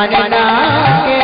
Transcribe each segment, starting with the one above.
মানে না কেউ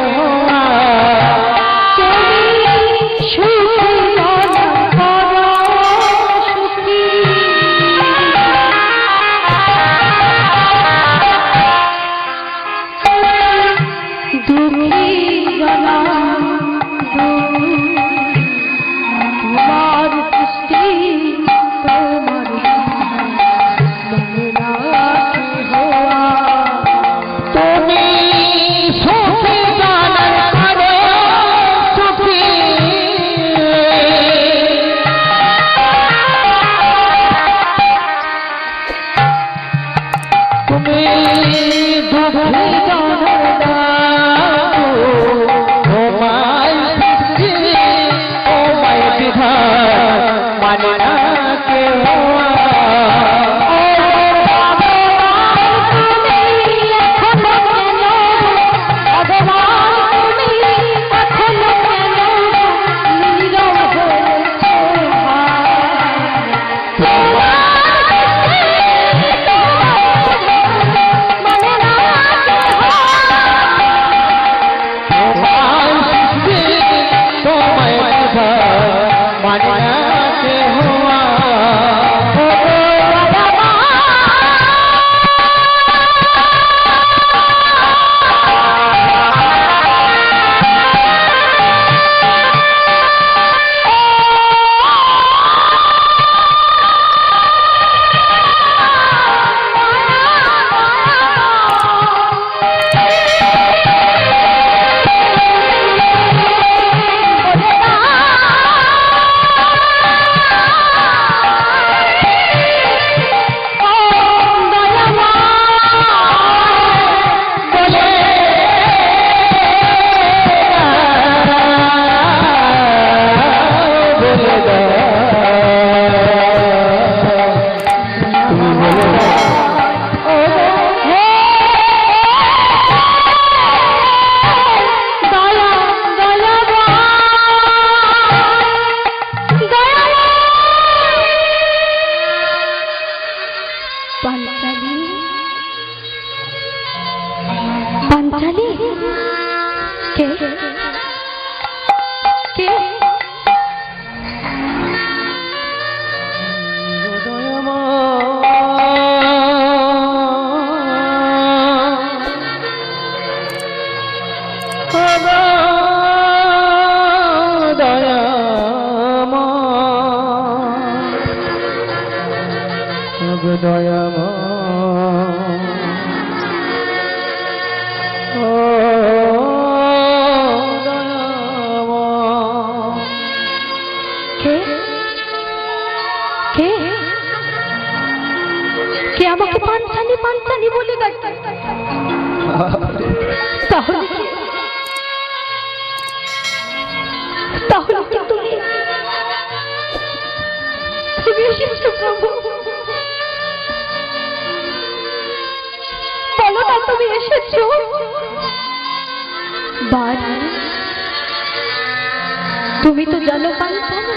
তুমি তো জানো পাঞ্চালি,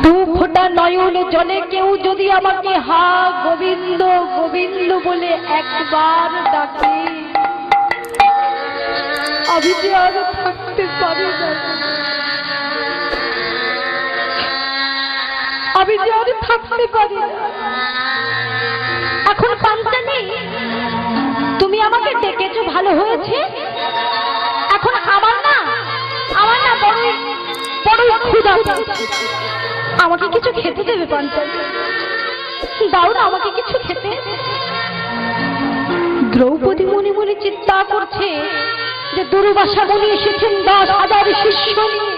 দু ফোঁটা নয়ন জলে কেউ যদি আমাকে হা গোবিন্দ গোবিন্দ বলে একবার ডাকে, আমি যে আর থাকতে পারি না, আমি যে আর থাকতে পারি না। এখন পাঞ্চালি, তুমি আমাকে ডেকেছো ভালো হয়েছে। এখন আমার না বড়ই ক্ষুধা পেয়েছে। আমাকে কিছু খেতে দেবে পাঞ্চালি? দাও না আমাকে কিছু খেতে। দ্রৌপদী মনে মনে চিন্তা করছে যে দুর্বাসা মুনি এসেছেন 10,000 শিষ্য নিয়ে,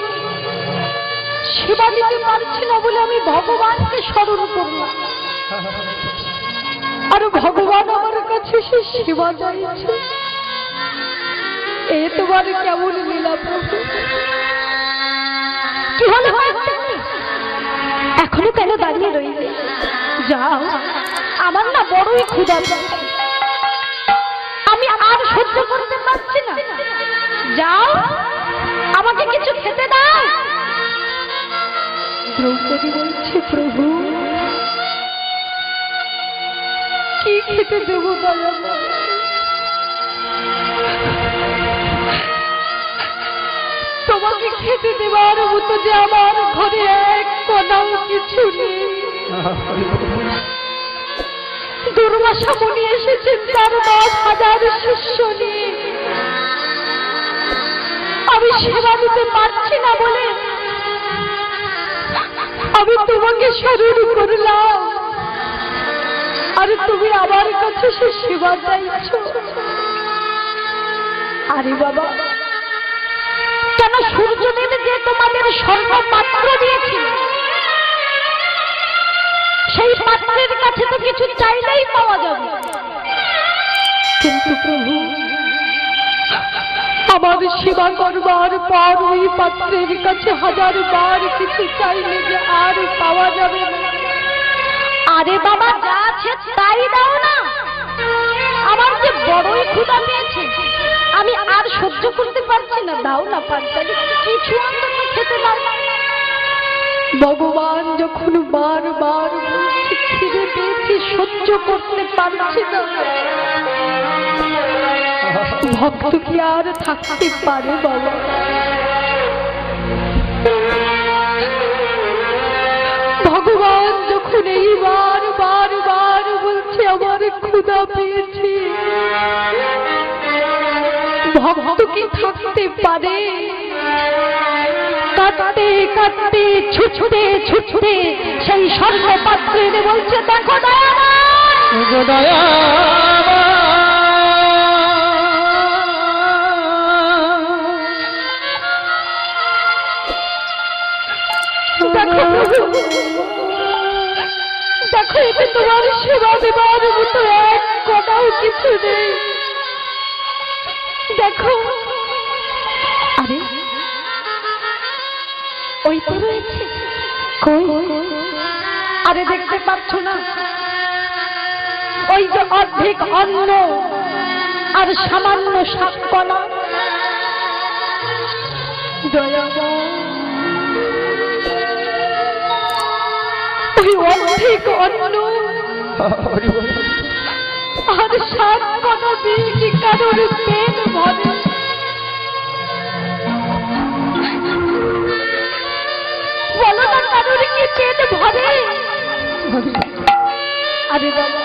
সেবা দিতে পারছি না বলে আমি ভগবানকে স্মরণ করলাম, আর ভগবান আমার কাছে সে সেবা চাইছে। এ তোমার কেমন লীলা প্রভু? কি হলো এখনো কেন দাঁড়িয়ে রইলে? যাও, আমার না বড়ই ক্ষুধা পেয়েছে, আমি আর সহ্য করতে পারছি না। যাও, আমাকে কিছু খেতে দাও। দ্রৌপদী বলছে, প্রভু কি খেতে দেবো? তোমাকে খেতে দেবার মতো যে আমার ঘরে এক কণাও কিছু নেই। দুর্বাসা মুনি এসেছেন তার 10,000 শিষ্য নিয়ে। আমি সেবা দিতে পারছি না বলে আমি তোমাকে স্মরণ করলাম, আর তুমি আমার কাছে সে সেবা চাইছ। আরে বাবা, কেন সূর্যদেব যে তোমাদের স্বর্ণপাত্র দিয়েছিল, সেই পাত্রের কাছে তো কিছু চাইলেই পাওয়া যাবে, কিন্তু প্রভু আমার সেবা করবার পর ওই পাত্রের কাছে 1000 বার কিছু চাইলে যে আর পাওয়া যাবে না। আরে বাবা, যা আছে তাই দাও না। আমার যে বড়ই ক্ষুধা পেয়েছে, আমি আর সহ্য করতে পারছি না, দাও না পাত্রী, কিছু অন্তত খেতে দাও। ভগবান যখন বারবার বলছে খিদে পেয়েছি, সহ্য করতে পারছি না, ভক্ত কি আর থাকতে পারে বাবা? ভগবান যখন এইবার বারবার বলছে আমার ক্ষুধা পেয়েছি, ভক্ত কি থাকতে পারে? কাঁদতে কাঁদতে ছুটতে ছুটতে সেই স্বর্ণপাত্রে বলছে, দেখো দয়া, দেখো এতে তোমার সেবা দেবার মতো এক কণাও কিছু নেই। দেখো, আরে ওই তো রয়েছে, কই? আরে দেখতে পাচ্ছ না? ওই যে অর্ধেক অন্ন আর সামান্য শাককলা। ওই অর্ধেক অন্ন আর শাককলা দিয়ে কি কারোর পেট ভরে? বলো না, কারোর কি পেট ভরে? আরে বাবা,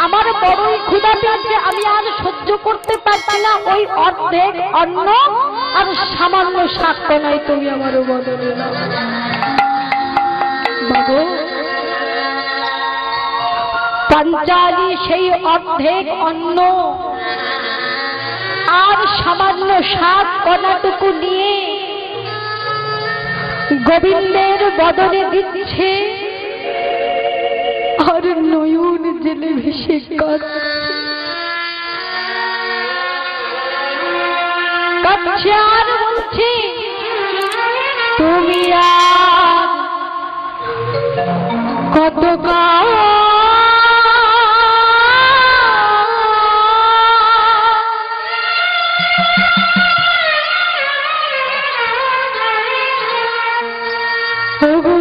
আমার বড়ই ক্ষুধা পেয়েছে, আমি আর সহ্য করতে পারছি না। ওই অর্ধেক অন্ন আর সামান্য শাককলাই তুমি আমার বদলে দাও। বাবু, পাঞ্চালী সেই অর্ধেক অন্ন আর সামান্য শাককলাটুকু নিয়ে গোবিন্দের বদনে দিচ্ছে, আর নয়ন জেলে ভেসে কাঁদছে আর বলছে, তুমি আর কত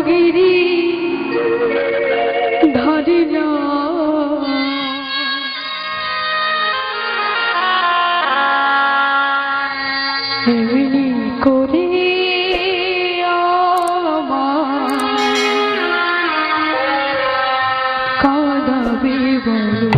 গিরি ধরি না, এমনি করে কাঁদাবে বলো।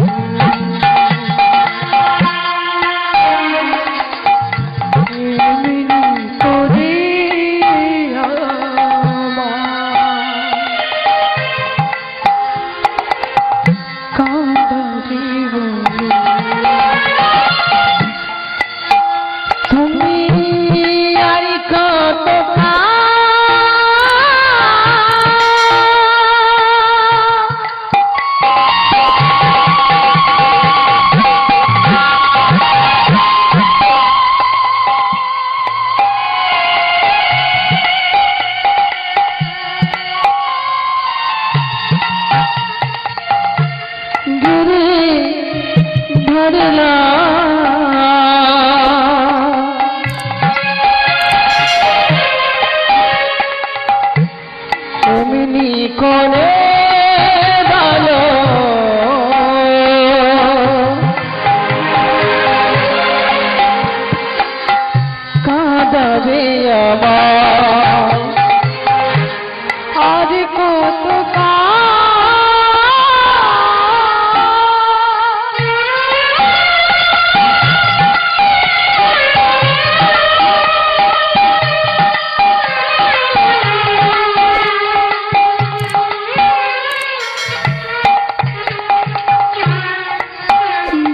কত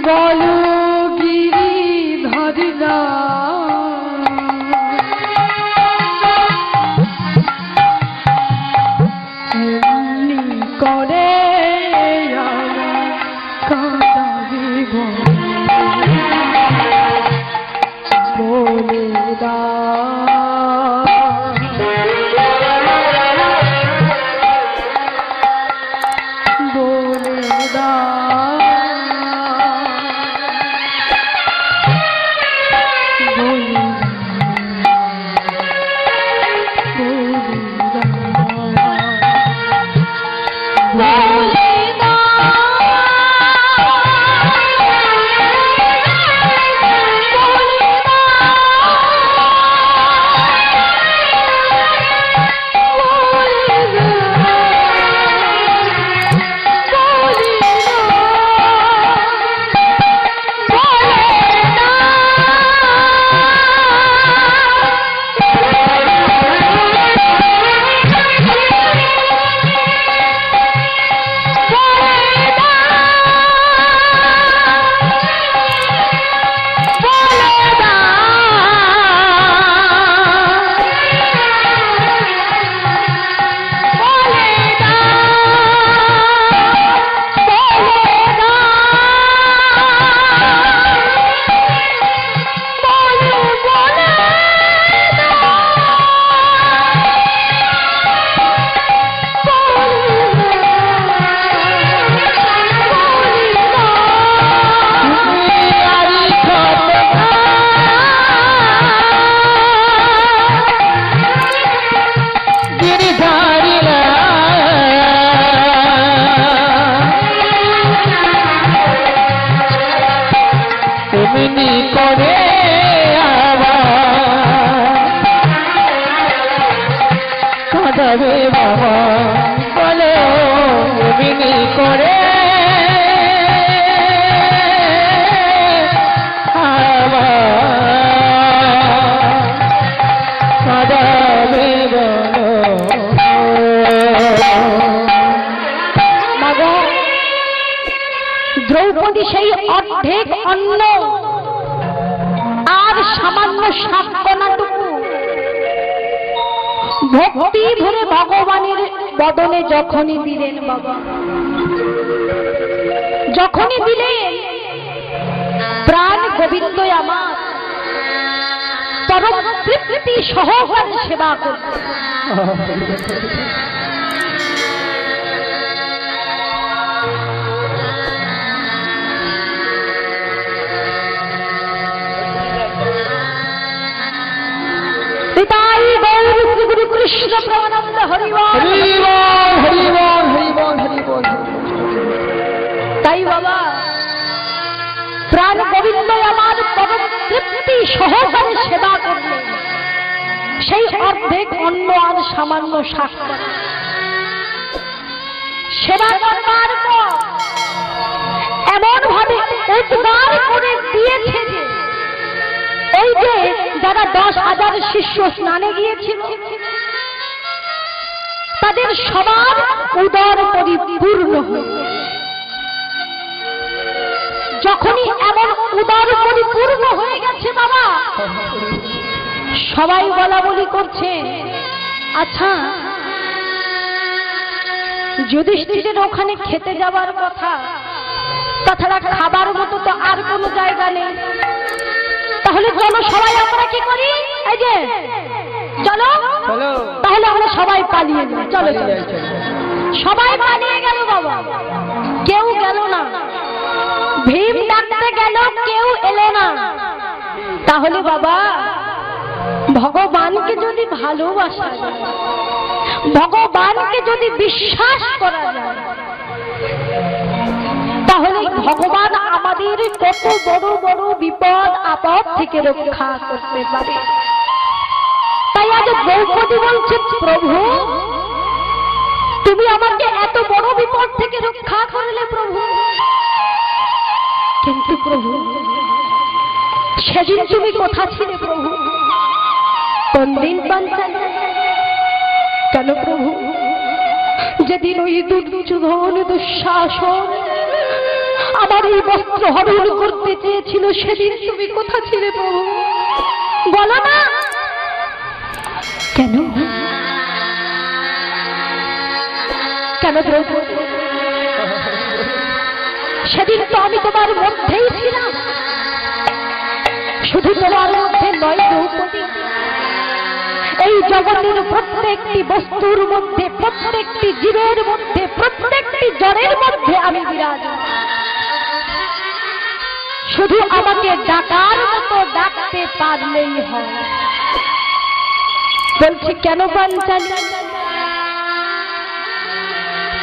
বলো গিরি ধরিলা করে কাঁদাবি বলে দা বলে দা বাবা বলো বিনি করে দ্রৌপদী সেই অর্ধেক অন্ন আর সামান্য সাতকণাটুকু ভক্তি ভরে ভগবানের বদনে যখনই দিলেন বাবা, যখনই দিলেন প্রাণ গোবিন্দ আমার পরম তৃপ্তি সহকারে সেবা করতে। পিতাই গৌর শ্রী গুরু কৃষ্ণ প্রেমানন্দ হরি বল হরি বল হরি বল হরি বল হরি বল। তাই বাবা প্রাণ গোবিন্দ আমার পরম তৃপ্তি সহকারে সেবা করলেন, সেই অর্ধেক অন্ন আর সামান্য শাক সেবা করবার পর এমন ভাবে উদ্গার করে দিয়েছে যে এই যে যারা 10,000 শিষ্য স্নানে গিয়েছিল তাদের সবার উদর পরিপূর্ণ হয়েছে। যখনই এমন উদর পরিপূর্ণ হয়ে গেছে বাবা, সবাই বলা বলি করছে, আচ্ছা যুধিষ্ঠিরের ওখানে খেতে যাবার কথা, তাছাড়া খাবার মতো তো আর কোনো জায়গা নেই, তাহলে চলো সবাই আমরা কি করি, এই যে চলো তাহলে আমরা সবাই পালিয়ে যাই, চলো চলো। সবাই পালিয়ে গেল বাবা, কেউ গেল না। ভীম ডাকতে গেল, কেউ এলো না। তাহলে বাবা ভগবানকে যদি ভালোবাসা যায়, ভগবানকে যদি বিশ্বাস করা যায়, তাহলে ভগবান আমাদের কত বড় বড় বিপদ আপদ থেকে রক্ষা করতে পারে। তাই আজ দ্রৌপদী বলছে, প্রভু বিপদ থেকে রক্ষা করলে প্রভু। কিন্তু প্রভু সেদিন তুমি কোথা ছিলে প্রভু? কোন দিন পাঞ্চালী? কেন প্রভু যেদিন ওই দুর্যোধন দুঃশাসন আমার এই বস্ত্র হরণ করতে চেয়েছিল, সেদিন তুমি কোথা ছিলে প্রভু? বলো না কেন? কেন প্রভু? সেদিন তো আমি তোমার মধ্যেই ছিলাম। শুধু তোমার মধ্যে নয় দ্রৌপদী, এই জগতের প্রত্যেকটি বস্তুর মধ্যে, প্রত্যেকটি জীবের মধ্যে, প্রত্যেকটি জড়ের মধ্যে আমি বিরাজ। শুধু আমাকে ডাকার মতো ডাকতে পারলেই হয়। বলছি কেন পাঞ্চালী?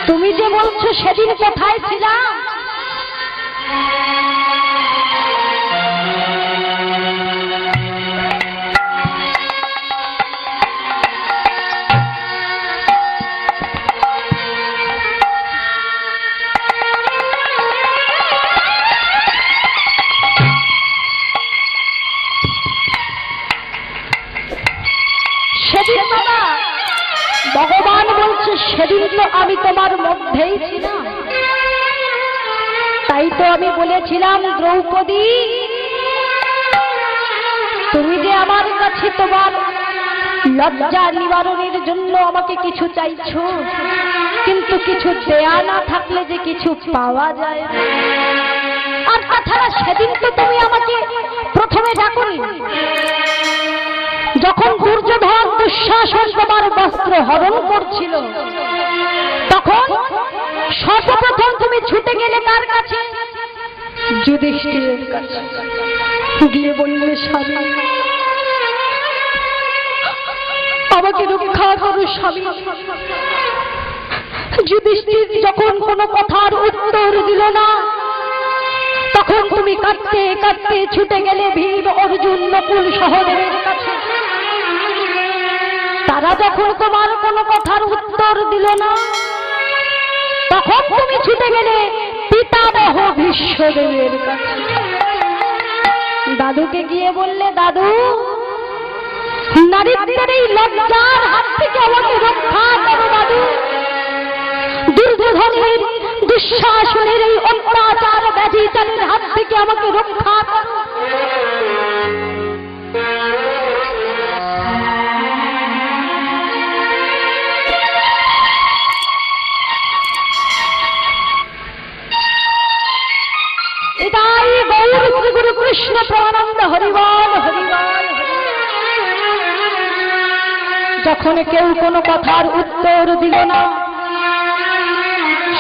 তুমি যে বলছো সেদিন কোথায় ছিলাম? সেদিন বাবা ভগবান বলছে সেদিন তো আমি তোমার মধ্যেই ছিলাম। তাই তো আমি বলেছিলাম দ্রৌপদী তুমি যে আমার কাছে তোমার লজ্জা নিবারণের জন্য আমাকে কিছু চাইছো, কিন্তু কিছু দেয়া না থাকলে যে কিছু পাওয়া যায়। আর তাছাড়া সেদিন তো তুমি আমাকে প্রথমে ডাকোনি। যখন দুর্যোধন দুঃশাসন তোমার বস্ত্র হরণ করছিল, তখন সর্বপ্রথম তুমি ছুটে গেলে কার কাছে? যুধিষ্ঠিরের কাছে। গিয়ে বললে স্বামী আমাকে রক্ষা করো স্বামী। যুধিষ্ঠির যখন কোনো কথার উত্তর দিল না, তখন তুমি কাঁদতে কাঁদতে ছুটে গেলে ভীম, অর্জুন, নকুল সহদেবের কাছে। তারা যখন তোমার কোনো কথার উত্তর দিল না, তখন তুমি ছুটে গেলে পিতামহ ভীষ্মদেবের কাছে। দাদুকে গিয়ে বললে দাদু নারীদের এই লজ্জার হাত থেকে আমাকে রক্ষা করো দাদু। দুর্যোধনের দুঃশাসনের এই অত্যাচার ব্যভিচারের হাত থেকে আমাকে রক্ষা করো। এটাই গৌর শ্রী গুরু কৃষ্ণ প্রেমানন্দ হরিবল হরিবল। যখন কেউ কোনো কথার উত্তর দিল না,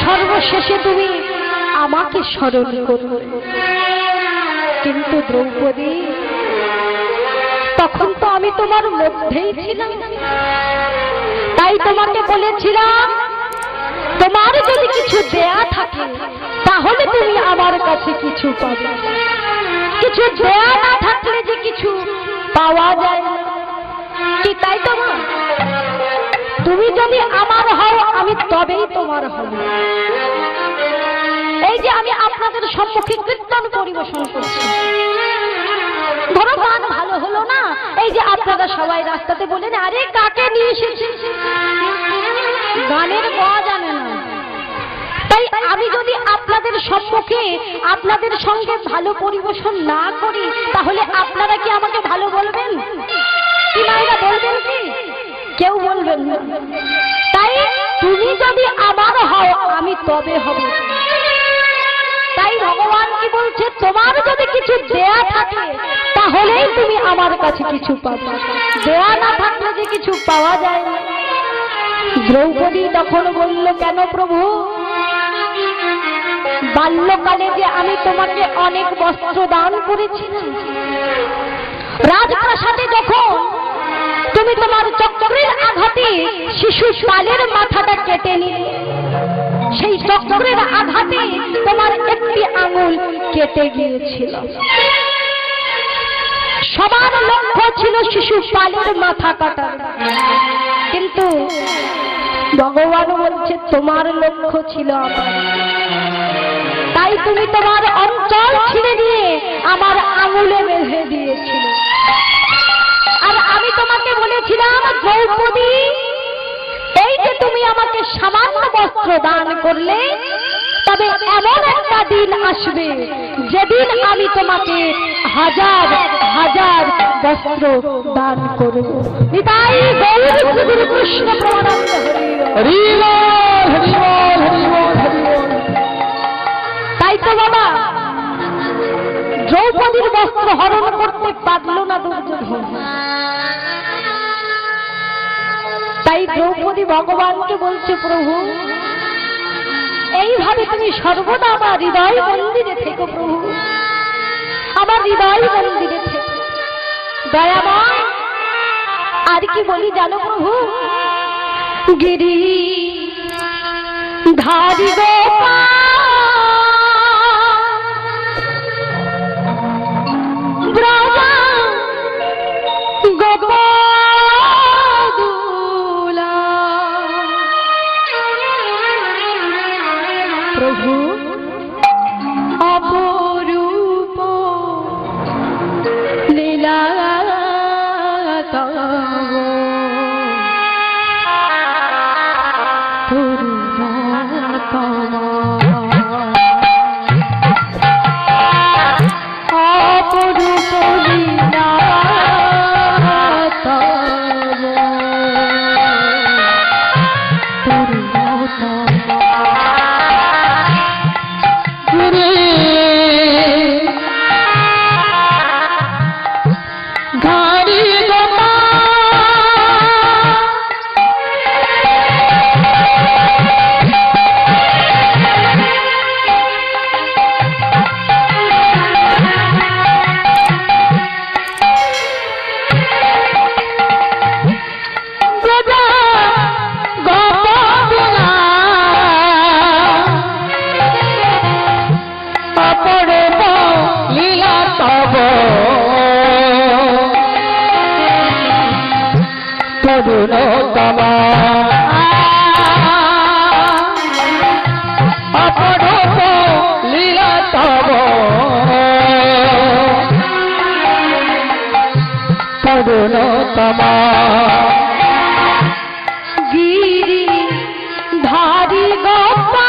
সর্বশেষে তুমি আমাকে স্মরণ করো। কিন্তু দ্রৌপদী তখন তো আমি তোমার মধ্যেই ছিলাম। তাই তোমাকে বলেছিলাম তোমার যদি কিছু দেয়া থাকে তাহলে তুমি আমার কাছে কিছু পাবে। কিছু দেয়া না থাকলে যে কিছু পাওয়া যায় না, কি তাই তো? তুমি যদি আমার হও আমি তবেই তোমার হব। এই যে আমি আপনাদের সম্মুখে কীর্তন পরিবেশন করছি, ধরো গান ভালো হলো না, এই যে আপনারা সবাই রাস্তাতে বলেন আরে কাকে নিয়ে এসেছি, গানের গাওয়া জানে না। তাই আমি যদি আপনাদের সম্মুখে আপনাদের সঙ্গে ভালো পরিবেশন না করি, তাহলে আপনারা কি আমাকে ভালো বলবেন? কি মায়েরা বলবেন? কি কেউ বলবেন না। তাই তুমি যদি আমার হও আমি তবে হব। তাই ভগবান কি বলছে, তোমার যদি কিছু দেয়া থাকে তাহলেই তুমি আমার কাছে কিছু পাবে, দেয়া না থাকলে যে কিছু পাওয়া যায় না। দ্রৌপদী তখন বলল কেন প্রভু? বাল্যকালে যে আমি তোমাকে অনেক বস্ত্র দান করেছিলাম, রাজপ্রাসাদে যখন তুমি তোমার চক্রের আঘাতে শিশু শালের মাথাটা কেটে নিলে, সেই চক্রের আঘাতে তোমার একটি আঙুল কেটে গিয়েছিল। সবার লক্ষ্য ছিল শিশু শালের মাথা কাটা, কিন্তু ভগবান বলছে তোমার লক্ষ্য ছিল আমার, তাই তুমি তোমার অঞ্চল ছিঁড়ে দিয়ে আমার আঙুলে বেঁধে দিয়েছিলে। আর আমি তোমাকে বলেছিলাম দ্রৌপদী, এই যে তুমি আমাকে সামান্য বস্ত্র দান করলে, তবে এমন একটা দিন আসবে যেদিন আমি তোমাকে হাজার হাজার বস্ত্র দান করব। নিতাই গৌর কৃষ্ণ প্রমানন্দ হরি বল, হরি বল, হরি বল, হরি বল। তাই তো বাবা দ্রৌপদীর বস্ত্র হরণ করতে পারল না দুর্যোধন। তাই দ্রৌপদী ভগবানকে বলছে, প্রভু এইভাবে তুমি সর্বদা আমার হৃদয় মন্দিরে থেকো, প্রভু আমার হৃদয় মন্দিরে থেকো, দয়াময়। আর কি বলি জানো প্রভু, গিরি ধারি প্রভু অপরূপ লীলা তব তরুণতম, অপরূপ লীলা তব তরুণতম। তরুণতম অপরূপ লীলা তব তরুণতম। গিরি ধারি গোপাল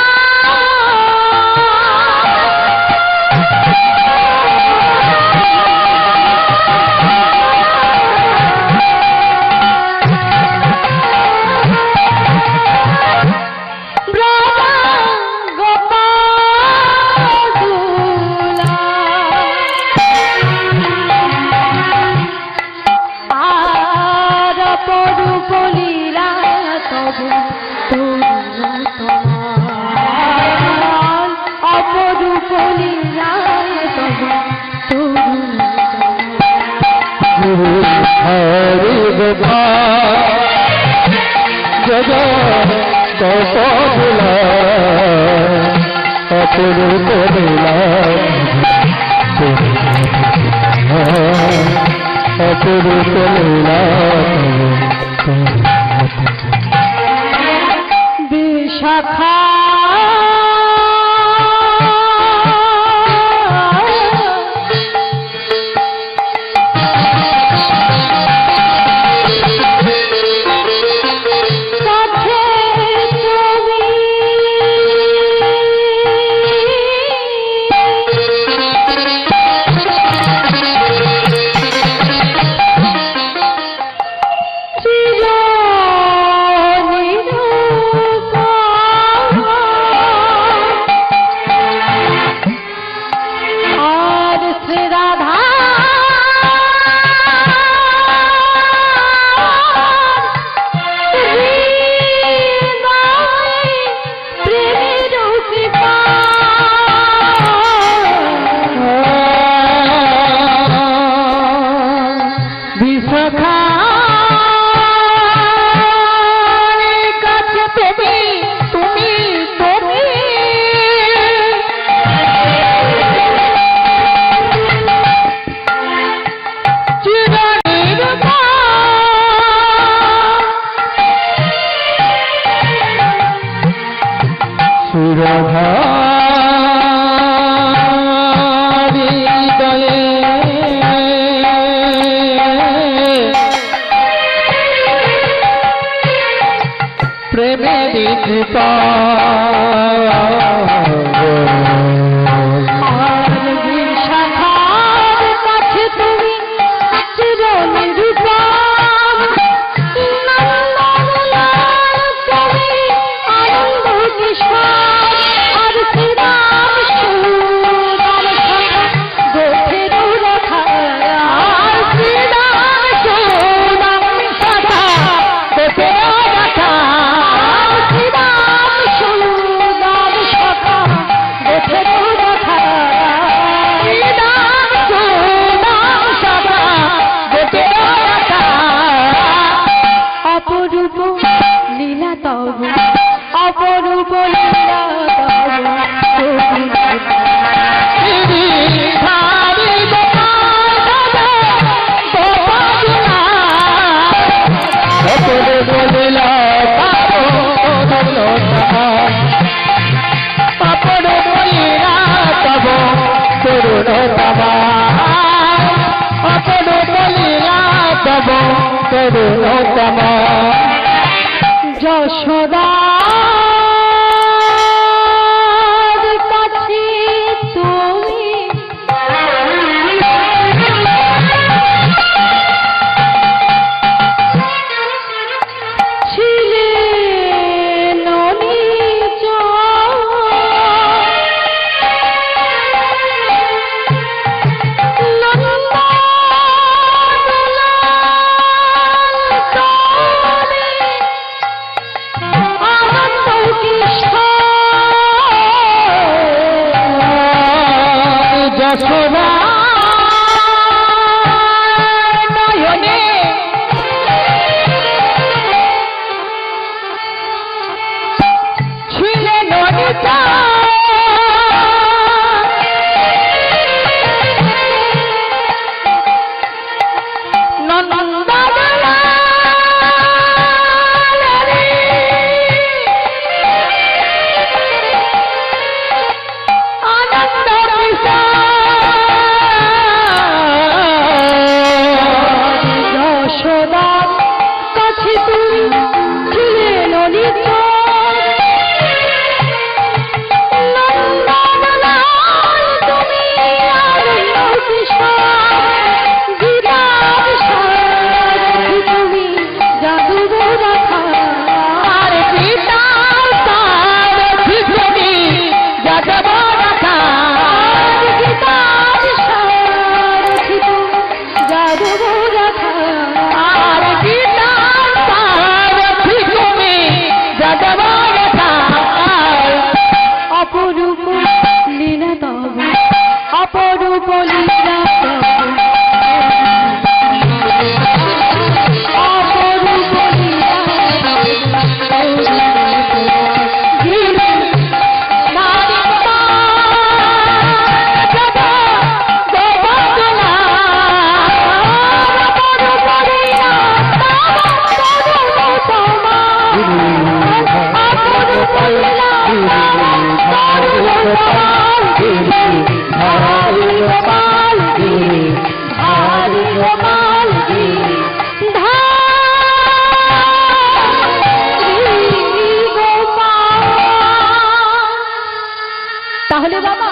অপরূপ লীলা অপরূপ লীলা বিশাখা সুরধারি দলে প্রেমের কৃপা অপরূপ লীলা যশোদা কাছে তুমি ছিলে ননীচ যশোদা নয়নে ছিলে ননীচা অপরূপ লীলা অপরূপ লীলা তাহলে বাবা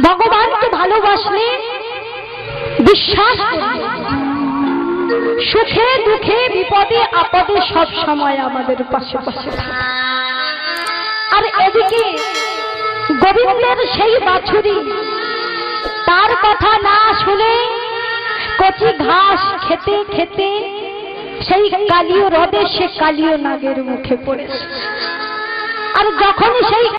ভগবানকে ভালোবাসলে বিশ্বাস সুখে দুঃখে বিপদে আপদে সব সময় আমাদের পাশে পাশে থাকে। আর এদিকে গোবিন্দের সেই বাছুরি তার কথা না শুনে কচি ঘাস খেতে খেতে সেই কালীয় হ্রদে সে কালীয় নাগের মুখে পড়েছে। আর যখনই সেই